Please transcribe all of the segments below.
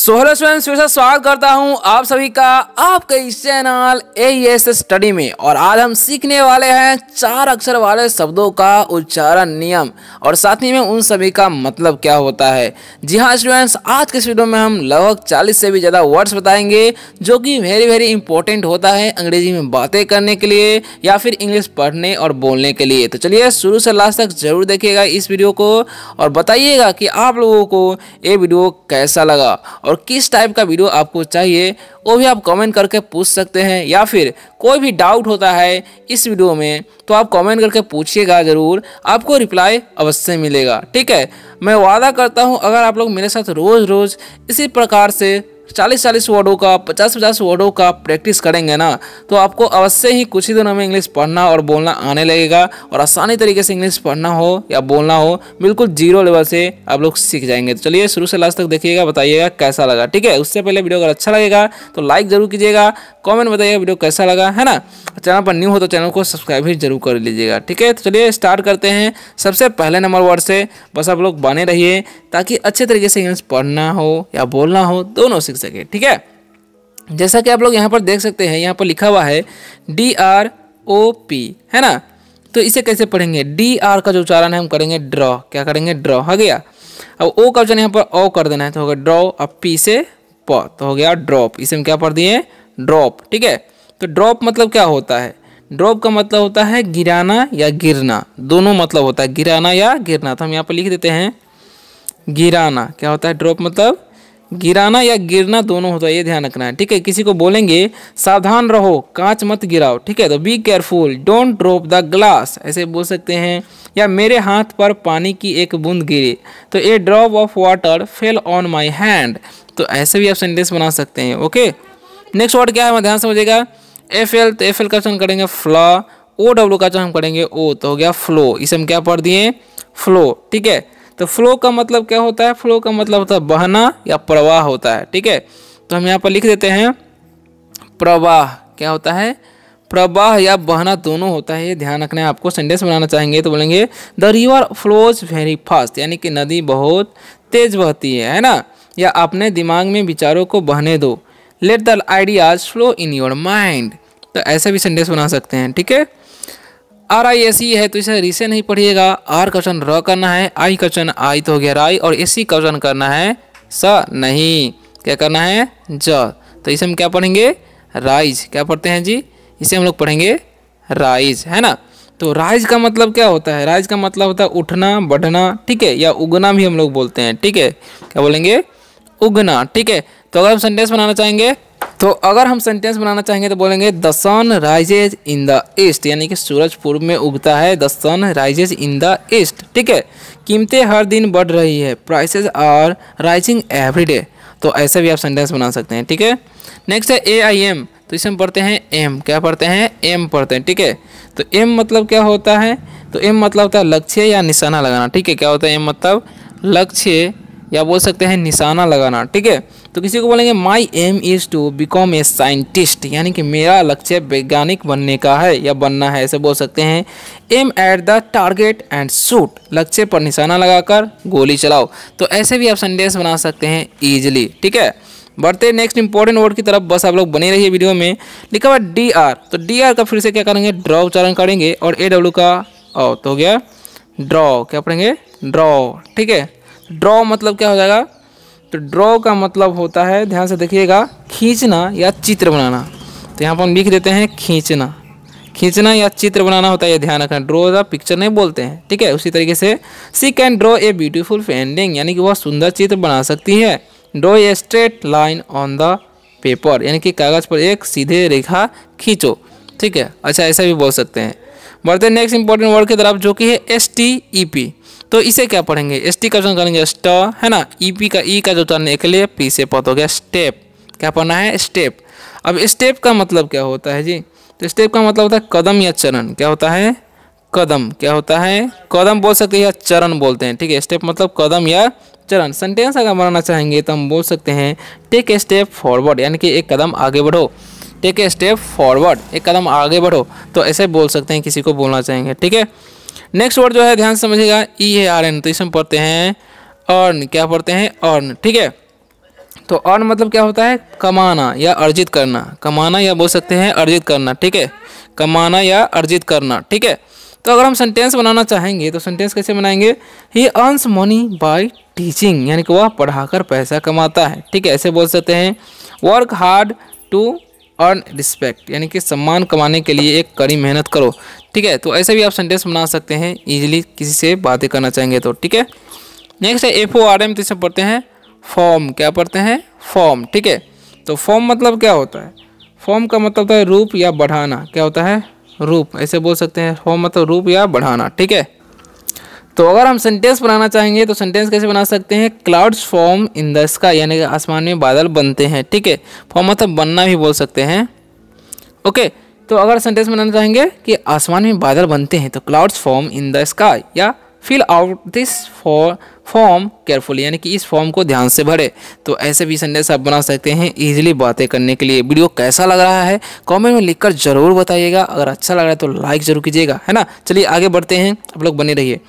Hello students, फिर से स्वागत करता हूं आप सभी का आपके इस चैनल AES स्टडी में। और आज हम सीखने वाले हैं 4 अक्षर वाले शब्दों का उच्चारण नियम और साथ ही में उन सभी का मतलब क्या होता है। जी हाँ स्टूडेंट्स, आज के इस वीडियो में हम लगभग 40 से भी ज़्यादा वर्ड्स बताएंगे जो कि वेरी इंपॉर्टेंट होता है अंग्रेजी में बातें करने के लिए या फिर इंग्लिश पढ़ने और बोलने के लिए। तो चलिए शुरू से लास्ट तक जरूर देखिएगा इस वीडियो को और बताइएगा कि आप लोगों को ये वीडियो कैसा लगा और किस टाइप का वीडियो आपको चाहिए वो भी आप कमेंट करके पूछ सकते हैं, या फिर कोई भी डाउट होता है इस वीडियो में तो आप कमेंट करके पूछिएगा, ज़रूर आपको रिप्लाई अवश्य मिलेगा। ठीक है, मैं वादा करता हूं अगर आप लोग मेरे साथ रोज़ इसी प्रकार से 40 वर्डों का 50 वर्डों का प्रैक्टिस करेंगे ना तो आपको अवश्य ही कुछ ही दिनों में इंग्लिश पढ़ना और बोलना आने लगेगा और आसानी तरीके से इंग्लिश पढ़ना हो या बोलना हो बिल्कुल 0 लेवल से आप लोग सीख जाएंगे। तो चलिए शुरू से लास्ट तक देखिएगा, बताइएगा कैसा लगा। ठीक है, उससे पहले वीडियो अगर अच्छा लगेगा तो लाइक जरूर कीजिएगा, कमेंट बताइएगा वीडियो कैसा लगा, है ना। चैनल पर न्यू हो तो चैनल को सब्सक्राइब भी जरूर कर लीजिएगा। ठीक है, तो चलिए स्टार्ट करते हैं सबसे पहले नंबर वर्ड से। बस आप लोग बने रहिए ताकि अच्छे तरीके से इंग्लिश पढ़ना हो या बोलना हो दोनों सीख सके। ठीक है, जैसा कि आप लोग यहाँ पर देख सकते हैं, यहाँ पर लिखा हुआ है DROP, है ना। तो इसे कैसे पढ़ेंगे? DR का जो उच्चारण है हम करेंगे ड्रॉ। क्या करेंगे? ड्रॉ। हो गया। अब O का उच्चारण यहाँ पर O कर देना है तो होगा ड्रॉ। अब P से प तो हो गया ड्रॉप। इसे हम क्या पढ़ दिए? ड्रॉप। ठीक है, तो ड्रॉप मतलब क्या होता है? ड्रॉप का मतलब होता है गिराना या गिरना, दोनों मतलब होता है, गिराना या गिरना। तो हम यहाँ पर लिख देते हैं गिराना। क्या होता है? ड्रॉप मतलब गिराना या गिरना दोनों होता है, ये ध्यान रखना है। ठीक है, किसी को बोलेंगे सावधान रहो, कांच मत गिराओ। ठीक है, तो be careful, don't drop the glass, ऐसे बोल सकते हैं। या मेरे हाथ पर पानी की एक बूंद गिरी तो a drop of water fell on my hand, तो ऐसे भी आप सेंटेंस बना सकते हैं। ओके, नेक्स्ट वर्ड क्या है ध्यान समझिएगा। FL, तो FL का चयन करेंगे फ्ला। OW का चयन करेंगे O, तो हो गया फ्लो। इसे हम क्या पढ़ दिए? फ्लो। ठीक है, तो फ्लो का मतलब क्या होता है? फ्लो का मतलब होता है बहना या प्रवाह होता है। ठीक है, तो हम यहाँ पर लिख देते हैं प्रवाह। क्या होता है? प्रवाह या बहना दोनों होता है, ये ध्यान रखना है आपको। सेंटेंस बनाना चाहेंगे तो बोलेंगे the river flows very fast, यानी कि नदी बहुत तेज बहती है ना। या अपने दिमाग में विचारों को बहने दो, let the ideas flow in your mind, तो ऐसे भी सेंटेंस बना सकते हैं। ठीक है, RISE है तो इसे री से नहीं पढ़िएगा। R का वचन र करना है, I का वचन आई तो हो गया राई, और SE का वचन करना है स नहीं, क्या करना है? ज। तो इसे हम क्या पढ़ेंगे? राइज। क्या पढ़ते हैं जी? इसे हम लोग पढ़ेंगे राइज, है ना। तो राइज का मतलब क्या होता है? राइज का मतलब होता है उठना, बढ़ना। ठीक है, या उगना भी हम लोग बोलते हैं। ठीक है, क्या बोलेंगे? उगना। ठीक है, तो अगर हम सेंटेंस बनाना चाहेंगे तो बोलेंगे the sun rises in the east, यानी कि सूरज पूर्व में उगता है। The sun rises in the east. ठीक है, कीमतें हर दिन बढ़ रही है, prices are rising every day, तो ऐसे भी आप सेंटेंस बना सकते हैं। ठीक है, नेक्स्ट है AIM, तो इसे हम पढ़ते हैं एम। क्या पढ़ते हैं? एम पढ़ते हैं। ठीक है, तो एम मतलब क्या होता है? तो एम मतलब होता है लक्ष्य या निशाना लगाना। ठीक है, क्या होता है एम मतलब? लक्ष्य या बोल सकते हैं निशाना लगाना। ठीक है, तो किसी को बोलेंगे my aim is to become a scientist, यानी कि मेरा लक्ष्य वैज्ञानिक बनने का है या बनना है, ऐसे बोल सकते हैं। Aim at the target and shoot, लक्ष्य पर निशाना लगाकर गोली चलाओ, तो ऐसे भी आप सेंटेंस बना सकते हैं ईजिली। ठीक है, बढ़ते नेक्स्ट इंपॉर्टेंट वर्ड की तरफ, बस आप लोग बने रहिए वीडियो में। लिखा हुआ DR, तो DR का फिर से क्या करेंगे? ड्रॉ उच्चारण करेंगे, और AW का ओ, तो हो गया ड्रॉ। क्या पढ़ेंगे? ड्रॉ। ठीक है, ड्रॉ मतलब क्या हो जाएगा? तो ड्रॉ का मतलब होता है, ध्यान से देखिएगा, खींचना या चित्र बनाना। तो यहाँ पर हम लिख देते हैं खींचना। खींचना या चित्र बनाना होता है, ये ध्यान रखना। ड्रॉ द पिक्चर नहीं बोलते हैं। ठीक है, उसी तरीके से she can draw a beautiful painting, यानी कि वह सुंदर चित्र बना सकती है। Draw a straight line on the paper, यानी कि कागज पर एक सीधे रेखा खींचो। ठीक है, अच्छा ऐसा भी बोल सकते हैं। बढ़ते नेक्स्ट इंपॉर्टेंट वर्ड की तरफ जो कि है STEP, तो इसे क्या पढ़ेंगे? ST का उच्चारण करेंगे स्ट, है ना। EP का E का जो उच्चारण एक लिए P से पत हो गया स्टेप। क्या पढ़ना है? स्टेप। अब स्टेप का मतलब क्या होता है जी? तो स्टेप का मतलब होता है कदम या चरण। क्या होता है? कदम। क्या होता है? कदम बोल सकते हैं या चरण बोलते हैं। ठीक है, स्टेप मतलब कदम या चरण। सेंटेंस अगर बनाना चाहेंगे तो हम बोल सकते हैं टेक ए स्टेप फॉरवर्ड, यानी कि एक कदम आगे बढ़ो। टेक ए स्टेप फॉरवर्ड, एक कदम आगे बढ़ो, तो ऐसे बोल सकते हैं किसी को बोलना चाहेंगे। ठीक है, नेक्स्ट वर्ड जो है ध्यान से समझिएगा EARN, तो इसे हम पढ़ते हैं अर्न। क्या पढ़ते हैं? अर्न। ठीक है, तो अर्न मतलब क्या होता है, कमाना या अर्जित करना, कमाना या बोल सकते हैं अर्जित करना, ठीक है, कमाना या अर्जित करना, ठीक है। तो अगर हम सेंटेंस बनाना चाहेंगे तो सेंटेंस कैसे बनाएंगे, ही अर्न्स मनी बाय टीचिंग, यानी कि वह पढ़ाकर पैसा कमाता है, ठीक है, ऐसे बोल सकते हैं। Work hard to earn respect, यानी कि सम्मान कमाने के लिए एक कड़ी मेहनत करो, ठीक है। तो ऐसे भी आप सेंटेंस बना सकते हैं इजीली किसी से बातें करना चाहेंगे तो, ठीक है। नेक्स्ट है FORM, तो इसे पढ़ते हैं फॉर्म, क्या पढ़ते हैं, फॉर्म, ठीक है। तो फॉर्म मतलब क्या होता है, फॉर्म का मतलब होता है रूप या बढ़ाना, क्या होता है, रूप, ऐसे बोल सकते हैं। फॉर्म मतलब रूप या बढ़ाना, ठीक है। तो अगर हम सेंटेंस बनाना चाहेंगे तो सेंटेंस कैसे बना सकते हैं, clouds form in the sky, यानी कि आसमान में बादल बनते हैं, ठीक है। फॉर्म मतलब बनना भी बोल सकते हैं, ओके। तो अगर सेंटेंस बनाना चाहेंगे कि आसमान में बादल बनते हैं तो clouds form in the sky, या fill out this form carefully, यानी कि इस फॉर्म को ध्यान से भरे। तो ऐसे भी सेंटेंस आप बना सकते हैं इजीली बातें करने के लिए। वीडियो कैसा लग रहा है कमेंट में लिखकर जरूर बताइएगा, अगर अच्छा लग रहा है तो लाइक जरूर कीजिएगा, है ना। चलिए आगे बढ़ते हैं, आप लोग बने रहिए।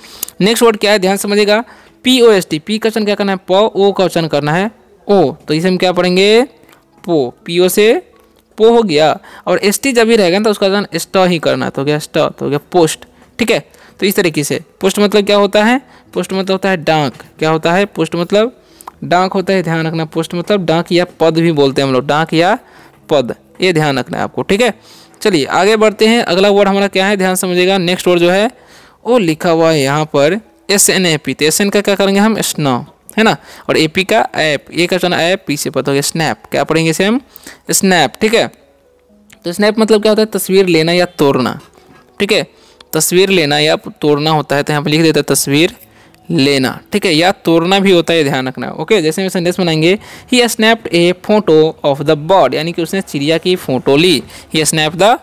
नेक्स्ट वर्ड क्या है, ध्यान समझिएगा, POST, पी का वचन क्या करना है, प, ओ का वचन करना है ओ, तो इसे हम क्या पढ़ेंगे, पो, PO से पो हो गया, और ST जब भी रहेगा तो उसका वचन स्ट ही करना है, तो हो गया स्ट, तो हो गया पोस्ट, ठीक है। तो इस तरीके से पोस्ट मतलब क्या होता है, पोस्ट मतलब होता है डाक, क्या होता है, पोस्ट मतलब डाक होता है, ध्यान रखना। पोस्ट मतलब डाक या पद भी बोलते हैं हम लोग, डाक या पद, ये ध्यान रखना है आपको, ठीक है। चलिए आगे बढ़ते हैं, अगला वर्ड हमारा क्या है, ध्यान समझिएगा। नेक्स्ट वर्ड जो है वो लिखा हुआ है यहाँ पर SNAP, तो SN का क्या करेंगे हम, स्नो, है ना, और AP का ऐप, ए का वचन ऐप, पी से पता हो गया स्नैप, क्या पढ़ेंगे इसे हम, स्नैप, ठीक है। तो स्नैप मतलब क्या होता है, तस्वीर लेना या तोड़ना, ठीक है, तस्वीर लेना या तोड़ना होता है, तो यहाँ पर लिख देते हैं तस्वीर लेना, ठीक है, या तोड़ना भी होता है, ध्यान रखना, ओके। जैसे में सेंटेंस बनाएंगे, he snapped a photo of the bird, यानी कि उसने चिड़िया की फोटो ली, he snap the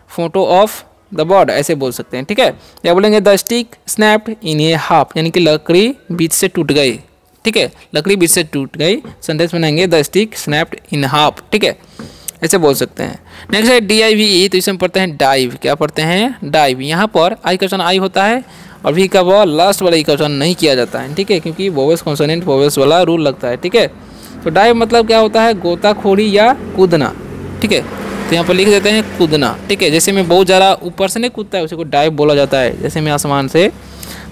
photo of the bird, ऐसे बोल सकते हैं, ठीक है। या बोलेंगे the stick snapped in a half, यानी कि लकड़ी बीच से टूट गई, ठीक है, लकड़ी बीच से टूट गई, सेंटेंस बनाएंगे the stick snapped in half, ठीक है, ऐसे बोल सकते हैं। नेक्स्ट है DIVE, तो इसे हम पढ़ते हैं डाइव, क्या पढ़ते हैं, डाइव। यहाँ पर आई का वचन आई होता है और भी का वो लास्ट वाला ई का वचन नहीं किया जाता है, ठीक है, क्योंकि वोवेल्स कॉन्सोनेंट वोवेल्स वाला रूल लगता है, ठीक है। तो डाइव मतलब क्या होता है, गोताखोरी या कूदना, ठीक है। तो यहाँ पर लिख देते हैं कूदना, ठीक है। जैसे में बहुत ज़्यादा ऊपर से नहीं कूदता है उसी को डाइव बोला जाता है, जैसे में आसमान से।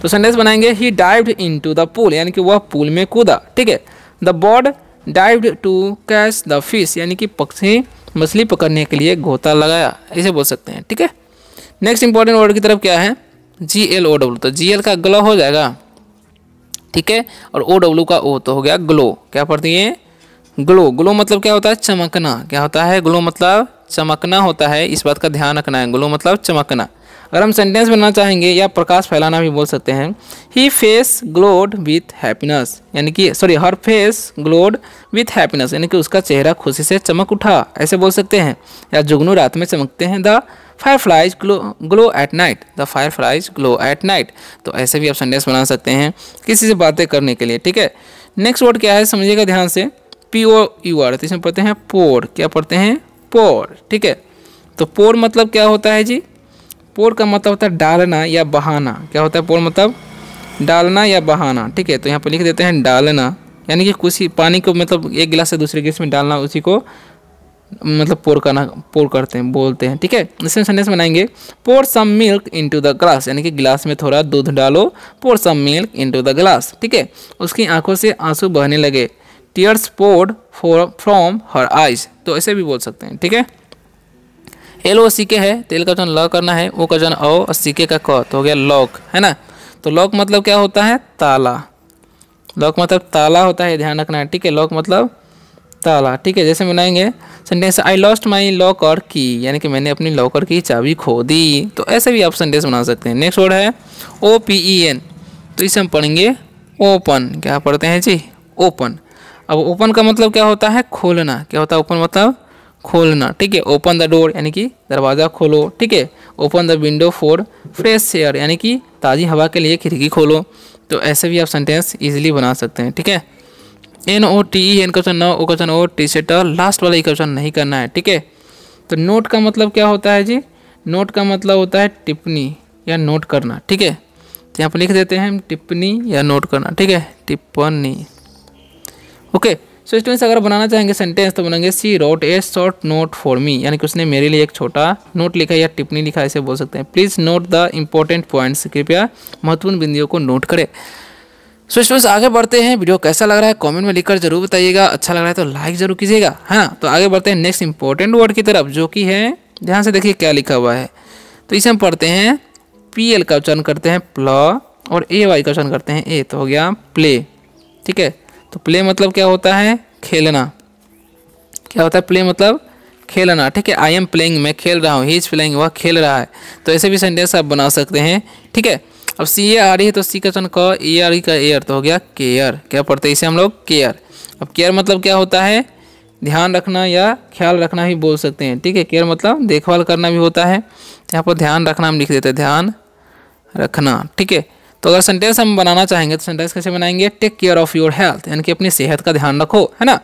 तो सेंटेंस बनाएंगे, he dived into the pool, यानी कि वह पूल में कूदा, ठीक है। The bird dived to catch the fish, यानी कि पक्षी मछली पकड़ने के लिए गोता लगाया, ऐसे बोल सकते हैं, ठीक है। नेक्स्ट इंपॉर्टेंट वर्ड की तरफ क्या है, GLOW, तो GL का ग्लो हो जाएगा, ठीक है, और OW का O तो हो गया ग्लो, क्या पढ़ती है, ग्लो। ग्लो मतलब क्या होता है, चमकना, क्या होता है, ग्लो मतलब चमकना होता है, इस बात का ध्यान रखना है, ग्लो मतलब चमकना। अगर हम सेंटेंस बनाना चाहेंगे या प्रकाश फैलाना भी बोल सकते हैं, ही फेस ग्लोड विथ हैप्पीनेस, यानी कि sorry her face glowed with happiness, यानी कि उसका चेहरा खुशी से चमक उठा, ऐसे बोल सकते हैं। या जुगनू रात में चमकते हैं, the fireflies glow at night, the fireflies glow at night. तो ऐसे भी आप सेंटेंस बना सकते हैं किसी से बातें करने के लिए, ठीक है। नेक्स्ट वर्ड क्या है समझिएगा ध्यान से, POUR, तो इसमें पढ़ते हैं पोर, क्या पढ़ते हैं, पोर, ठीक है। तो पोर मतलब क्या होता है जी, पोर का मतलब होता है डालना या बहाना, क्या होता है पोर मतलब डालना या बहाना, ठीक है। तो यहाँ पर लिख देते हैं डालना, यानी कि कुछ पानी को मतलब एक गिलास से दूसरे गिलास में डालना, उसी को मतलब पोर करना, पोर करते हैं बोलते हैं, ठीक है। इसमें सेंटेंस बनाएंगे, pour some milk into the glass, यानी कि गिलास में थोड़ा दूध डालो, pour some milk into the glass, ठीक है। उसकी आंखों से आंसू बहने लगे, tears poured from her eyes, तो ऐसे भी बोल सकते हैं, ठीक है। LOCK है, तेल का वचन ल करना है, ओ का वचन ओ और CK का क, तो हो गया लॉक, है ना। तो लॉक मतलब क्या होता है, ताला, लॉक मतलब ताला होता है, ध्यान रखना है, ठीक है। लॉक मतलब ताला, ठीक है। जैसे बनाएंगे sentence, I lost my locker की, यानी कि मैंने अपनी लॉकर की चाबी खो दी, तो ऐसे भी आप सेंटेंस बना सकते हैं। नेक्स्ट वर्ड है OPEN, तो इसे हम पढ़ेंगे ओपन, क्या पढ़ते हैं जी, ओपन। अब ओपन का मतलब क्या होता है, खोलना, क्या होता है ओपन मतलब खोलना, ठीक है। ओपन द डोर, यानी कि दरवाज़ा खोलो, ठीक है। Open the window for fresh air, यानी कि ताज़ी हवा के लिए खिड़की खोलो। तो ऐसे भी आप सेंटेंस इजीली बना सकते हैं, ठीक है। NOTE, एन का वचन न, ओ का वचन ओ, टी से ट, लास्ट वाला ई का वचन नहीं करना है, ठीक है। तो नोट का मतलब क्या होता है जी, नोट का मतलब होता है टिप्पणी या नोट करना, ठीक है। तो यहाँ पर लिख देते हैं टिप्पणी या नोट करना, ठीक है, टिप्पणी, ओके। सो स्टूडेंट्स अगर बनाना चाहेंगे सेंटेंस तो बनेंगे she wrote a short note for me, यानी कि उसने मेरे लिए एक छोटा नोट लिखा या टिप्पणी लिखा, ऐसे बोल सकते हैं। Please note the important points, कृपया महत्वपूर्ण बिंदुओं को नोट करें। सो स्टूडेंट्स आगे बढ़ते हैं। वीडियो कैसा लग रहा है कमेंट में लिखकर जरूर बताइएगा। अच्छा लग रहा है तो लाइक जरूर कीजिएगा, है ना। तो आगे बढ़ते हैं नेक्स्ट इंपॉर्टेंट वर्ड की तरफ, जो कि है, ध्यान से देखिए क्या लिखा हुआ है। तो इसे हम पढ़ते हैं, PL का उच्चारण करते हैं प्ल और AY का उच्चारण करते हैं ए, तो हो गया प्ले। ठीक है, तो प्ले मतलब क्या होता है, खेलना। क्या होता है प्ले मतलब खेलना। ठीक है, आई एम प्लेइंग, मैं खेल रहा हूँ, ही इज प्लेइंग, वह खेल रहा है। तो ऐसे भी सेंटेंस आप बना सकते हैं। ठीक है, अब सी ए आ रही है तो सी का उच्चारण क, ए आ रही का एयर, तो हो गया केयर। क्या पढ़ते हैं इसे हम लोग, केयर। अब केयर मतलब क्या होता है, ध्यान रखना या ख्याल रखना भी बोल सकते हैं। ठीक है, केयर मतलब देखभाल करना भी होता है। यहाँ पर ध्यान रखना हम लिख देते हैं, ध्यान रखना। ठीक है, तो अगर सेंटेंस हम बनाना चाहेंगे तो सेंटेंस कैसे बनाएंगे, take care of your health, यानी कि अपनी सेहत का ध्यान रखो, है ना।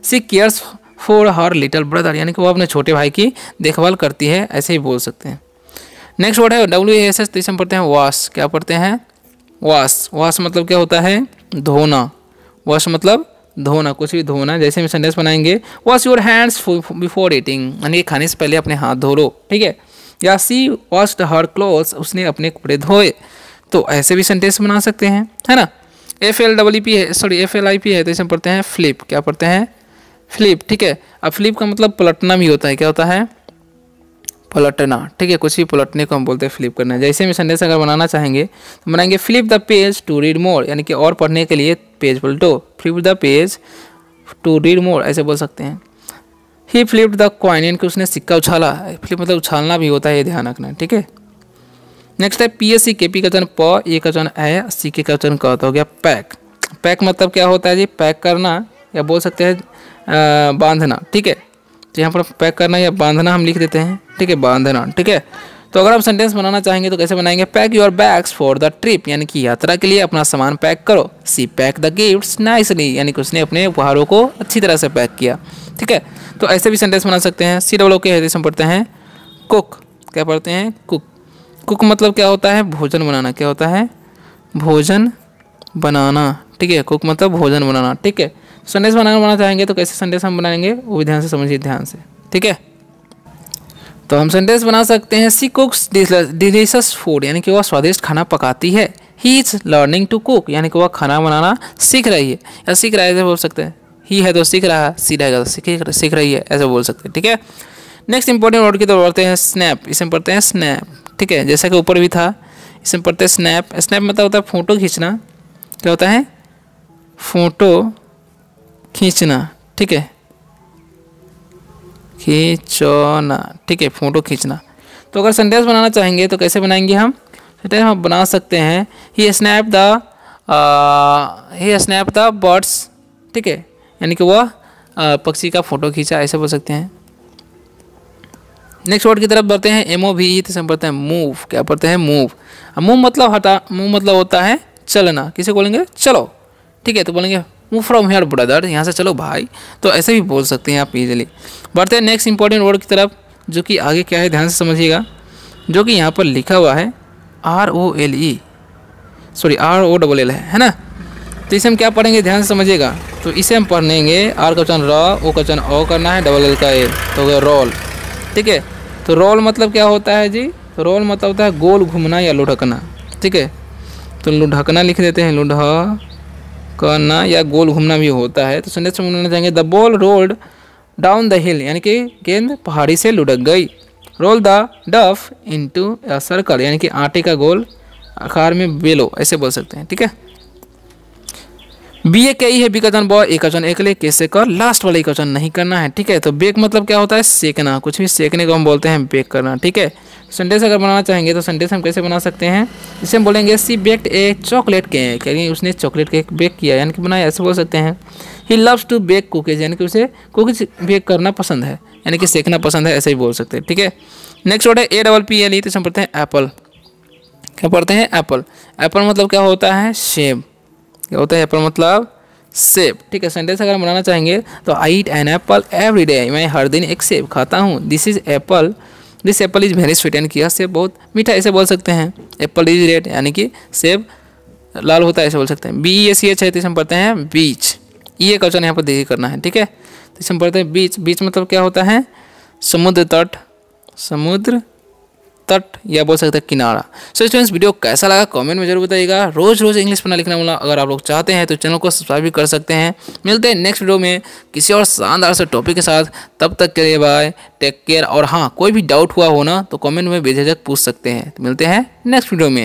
She cares for her little brother, यानी कि वो अपने छोटे भाई की देखभाल करती है, ऐसे ही बोल सकते हैं। नेक्स्ट वर्ड है WASH, तो इसे हम पढ़ते हैं वॉश। क्या पढ़ते हैं, वॉश। वॉश मतलब क्या होता है, धोना। वॉश मतलब धोना, कुछ भी धोना। जैसे हम सेंटेंस बनाएंगे, wash your hands before eating, यानी कि खाने से पहले अपने हाथ धो लो। ठीक है, या सी वॉश्ड हर क्लोथ्स, उसने अपने कपड़े धोए। तो ऐसे भी सेंटेंस बना सकते हैं, है ना। FLIP है, तो इसे हम पढ़ते हैं फ्लिप। क्या पढ़ते हैं, फ्लिप। ठीक है, अब फ्लिप का मतलब पलटना भी होता है। क्या होता है, पलटना। ठीक है, कुछ भी पलटने को हम बोलते हैं फ्लिप करना। जैसे में सेंटेंस अगर बनाना चाहेंगे तो बनाएंगे flip the page to read more, यानी कि और पढ़ने के लिए पेज पलटो। Flip the page to read more, ऐसे बोल सकते हैं। ही फ्लिप्ड द कॉइन, यानी कि उसने सिक्का उछाला। फ्लिप मतलब उछालना भी होता है, ये ध्यान रखना। ठीक है, नेक्स्ट है PSC के, पी का उच्चारण प, ए का उच्चारण ए, सी के का उच्चारण क, हो गया पैक। पैक मतलब क्या होता है जी, पैक करना, या बोल सकते हैं बांधना। ठीक है, तो यहाँ पर पैक करना या बांधना हम लिख देते हैं। ठीक है, बांधना। ठीक है, तो अगर आप सेंटेंस बनाना चाहेंगे तो कैसे बनाएंगे, pack your bags for the trip, यानी कि यात्रा के लिए अपना सामान पैक करो। सी पैक द गिफ्ट्स नाइसली, यानी कि उसने अपने उपहारों को अच्छी तरह से पैक किया। ठीक है, तो ऐसे भी सेंटेंस बना सकते हैं। COOK है, हम पढ़ते हैं कुक। क्या पढ़ते हैं, कुक। कुक मतलब क्या होता है, भोजन बनाना। क्या होता है, भोजन बनाना। ठीक है, कुक मतलब भोजन बनाना। ठीक है, सेंटेंस बनाना चाहेंगे तो कैसे सेंटेंस हम बनाएंगे, वो भी ध्यान से समझिए, ध्यान से। ठीक है, तो हम सेंटेंस बना सकते हैं, सी कुक्स डिलीशियस फूड, यानी कि वह स्वादिष्ट खाना पकाती है। He is learning to cook, यानी कि वह खाना बनाना सीख रही है, या सीख रहा है ऐसे बोल सकते हैं। ही है तो सीख रहा है, सी रहेगा तो सीख रही है, ऐसे बोल सकते हैं। ठीक है, नेक्स्ट इंपॉर्टेंट वर्ड की तरफ बढ़ते हैं, स्नैप। इसे हम पढ़ते हैं स्नैप। ठीक है, जैसा कि ऊपर भी था, इसे हम पढ़ते हैं स्नैप। स्नैप मतलब होता है फोटो खींचना। क्या होता है, फोटो खींचना। ठीक है, खींचना। ठीक है, फोटो खींचना। तो अगर सेंटेंस बनाना चाहेंगे तो कैसे बनाएंगे हम, सेंटेंस हम बना सकते हैं, ही स्नैप द बर्ड्स। ठीक है, यानी कि वह पक्षी का फोटो खींचा, ऐसे बोल सकते हैं। नेक्स्ट वर्ड की तरफ बढ़ते हैं, MOVE, तो हम पढ़ते हैं मूव। क्या पढ़ते हैं, मूव। मूव मतलब हटा, मूव मतलब होता है चलना। किसे बोलेंगे, चलो। ठीक है, तो बोलेंगे मूव फ्रॉम हियर ब्रदर, यहाँ से चलो भाई। तो ऐसे भी बोल सकते हैं आप इजीली। बढ़ते हैं नेक्स्ट इंपॉर्टेंट वर्ड की तरफ, जो कि आगे क्या है ध्यान से समझिएगा, जो कि यहाँ पर लिखा हुआ है ROLL है ना। तो इसे हम क्या पढ़ेंगे, ध्यान से समझिएगा। तो इसे हम पढ़ेंगे, आर का उच्चारण र, ओ का उच्चारण ओ करना है, LL का ए, तो हो गया रोल। ठीक है, तो रोल मतलब क्या होता है जी, तो रोल मतलब होता है गोल घूमना या लुढ़कना। ठीक है, तो लुढ़कना लिख देते हैं, लुढ़कना या गोल घूमना भी होता है। तो सेंटेंस में बोलना चाहेंगे, the ball rolled down the हिल, यानी कि गेंद पहाड़ी से लुढ़क गई। रोल द डफ इनटू अ सर्कल, यानी कि आटे का गोल आकार में बेलो, ऐसे बोल सकते हैं। ठीक है, BAKE है, बी का वचन बॉय, ए का वचन एकले, कैसे कर, लास्ट वाले का वचन नहीं करना है। ठीक है, तो बेक मतलब क्या होता है, सेकना। कुछ भी सेकने को हम बोलते हैं बेक करना। ठीक है, सेंटेंस अगर बनाना चाहेंगे तो सेंटेंस हम कैसे बना सकते हैं, इसे हम बोलेंगे सी बेक्ड ए चॉकलेट केक, यानी उसने चॉकलेट केक बेक किया, यानी कि बनाया, ऐसे बोल सकते हैं। He loves to bake cookies, यानी कि उसे कुकीज बेक करना पसंद है, यानी कि सेकना पसंद है, ऐसे ही बोल सकते हैं। ठीक है, नेक्स्ट वर्ड है APPLE, तो हम पढ़ते हैं एप्पल। क्या पढ़ते हैं, एप्पल। एप्पल मतलब क्या होता है, सेब। क्या होता है, एप्पल मतलब सेब। ठीक है, सेंटेंस अगर बनाना चाहेंगे तो I eat an apple every day, मैं हर दिन एक सेब खाता हूँ। This apple is very sweet, यानी कि यह सेब बहुत मीठा, ऐसे बोल सकते हैं। एप्पल इज रेड, यानी कि सेब लाल होता है, ऐसे बोल सकते हैं। BEACH है, तो हम पढ़ते हैं बीच। ये क्वेश्चन यहाँ पर देखिए करना है, ठीक है। तो इसमें पढ़ते हैं बीच। बीच मतलब क्या होता है? समुद्र तट, समुद्र तट या बोल सकते हैं किनारा। सो स्टूडेंट्स, वीडियो कैसा लगा कमेंट में जरूर बताइएगा। रोज रोज इंग्लिश पढ़ना लिखना बोला अगर आप लोग चाहते हैं तो चैनल को सब्सक्राइब भी कर सकते हैं। मिलते हैं नेक्स्ट वीडियो में किसी और शानदार से टॉपिक के साथ। तब तक के लिए बाय, टेक केयर। और हाँ, कोई भी डाउट हुआ हो ना तो कमेंट में बेझिझक पूछ सकते हैं। तो मिलते हैं नेक्स्ट वीडियो में।